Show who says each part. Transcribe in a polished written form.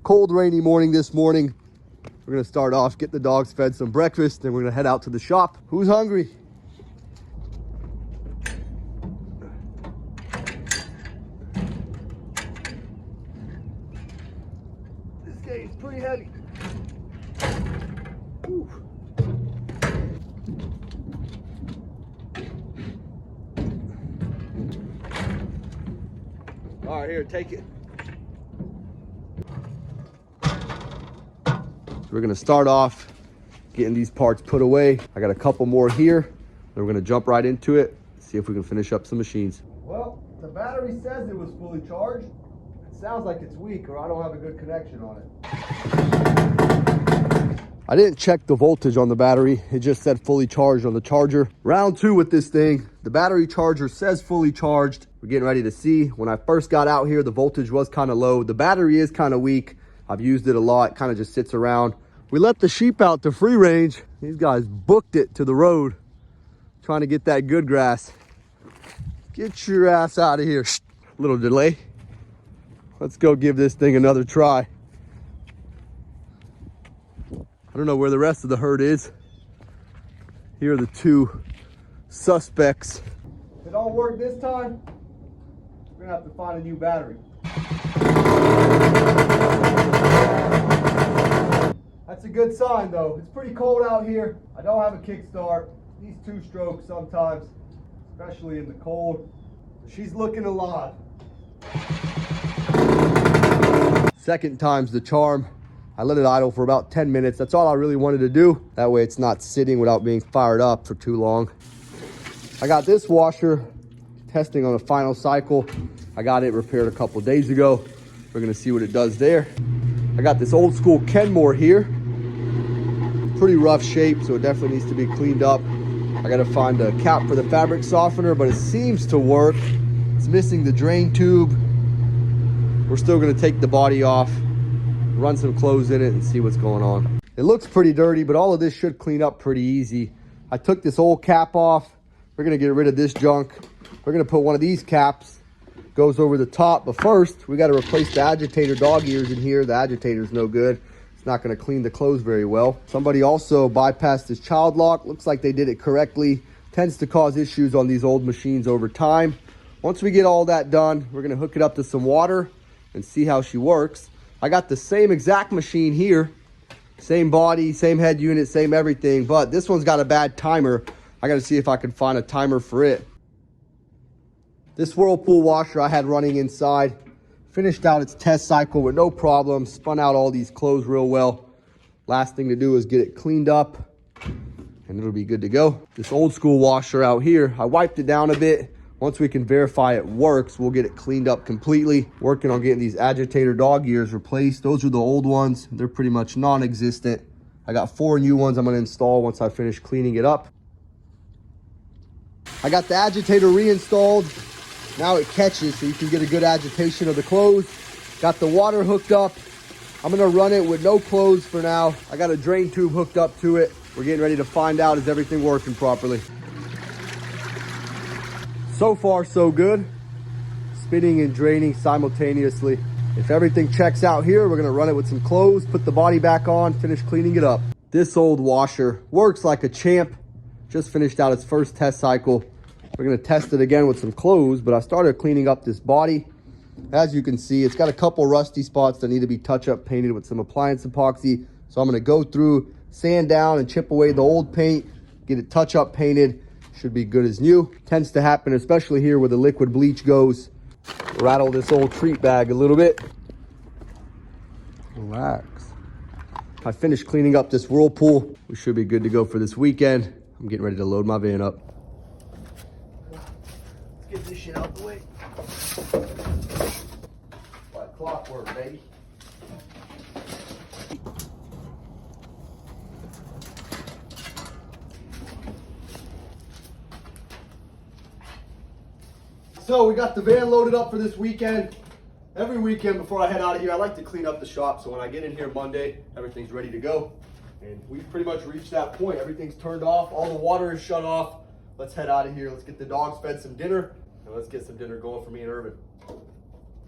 Speaker 1: Cold, rainy morning this morning. We're gonna start off, get the dogs fed some breakfast, then we're gonna head out to the shop. Who's hungry? This game's pretty heavy. Whew. All right, here, take it. So we're gonna start off getting these parts put away. I got a couple more here. Then we're gonna jump right into it, see if we can finish up some machines. Well, the battery says it was fully charged. It sounds like it's weak, or I don't have a good connection on it. I didn't check the voltage on the battery. It just said fully charged on the charger. Round 2 with this thing. The battery charger says fully charged. We're getting ready to see. When I first got out here, the voltage was kind of low. The battery is kind of weak. I've used it a lot, kind of just sits around. We let the sheep out to free range. These guys booked it to the road, trying to get that good grass. Get your ass out of here. Shh, little delay. Let's go give this thing another try. I don't know where the rest of the herd is. Here are the 2 suspects. If it don't work this time, we're gonna have to find a new battery. That's a good sign though. It's pretty cold out here. I don't have a kickstart. These 2 strokes sometimes, especially in the cold. She's looking alive. Second time's the charm. I let it idle for about 10 minutes. That's all I really wanted to do. That way it's not sitting without being fired up for too long. I got this washer testing on a final cycle. I got it repaired a couple days ago. We're gonna see what it does there. I got this old school Kenmore here. Pretty rough shape, so it definitely needs to be cleaned up. I gotta find a cap for the fabric softener, but it seems to work. It's missing the drain tube. We're still gonna take the body off, run some clothes in it and see what's going on. It looks pretty dirty, but all of this should clean up pretty easy. I took this old cap off. We're gonna get rid of this junk. We're gonna put one of these caps, goes over the top, but first we gotta replace the agitator dog ears in here. The agitator's no good. It's not gonna clean the clothes very well. Somebody also bypassed this child lock. Looks like they did it correctly. Tends to cause issues on these old machines over time. Once we get all that done, we're gonna hook it up to some water and see how she works. I got the same exact machine here, same body, same head unit, same everything, but this one's got a bad timer. I gotta see if I can find a timer for it. This Whirlpool washer I had running inside, finished out its test cycle with no problems, spun out all these clothes real well. Last thing to do is get it cleaned up and it'll be good to go. This old school washer out here, I wiped it down a bit. Once we can verify it works, we'll get it cleaned up completely. Working on getting these agitator dog ears replaced. Those are the old ones. They're pretty much non-existent. I got 4 new ones I'm gonna install once I finish cleaning it up. I got the agitator reinstalled. Now it catches so you can get a good agitation of the clothes. Got the water hooked up. I'm gonna run it with no clothes for now. I got a drain tube hooked up to it. We're getting ready to find out, is everything working properly. So far, so good. Spinning and draining simultaneously. If everything checks out here, we're gonna run it with some clothes, put the body back on, finish cleaning it up. This old washer works like a champ. Just finished out its first test cycle. We're gonna test it again with some clothes, but I started cleaning up this body. As you can see, it's got a couple rusty spots that need to be touch-up painted with some appliance epoxy. So I'm gonna go through, sand down and chip away the old paint, get it touch-up painted. Should be good as new. Tends to happen, especially here where the liquid bleach goes. Rattle this old treat bag a little bit. Relax. I finished cleaning up this Whirlpool. We should be good to go for this weekend. I'm getting ready to load my van up. Let's get this shit out the way. Like clockwork, baby. So we got the van loaded up for this weekend. Every weekend before I head out of here, I like to clean up the shop. So when I get in here Monday, everything's ready to go. And we've pretty much reached that point. Everything's turned off. All the water is shut off. Let's head out of here. Let's get the dogs fed some dinner. And let's get some dinner going for me and Irvin.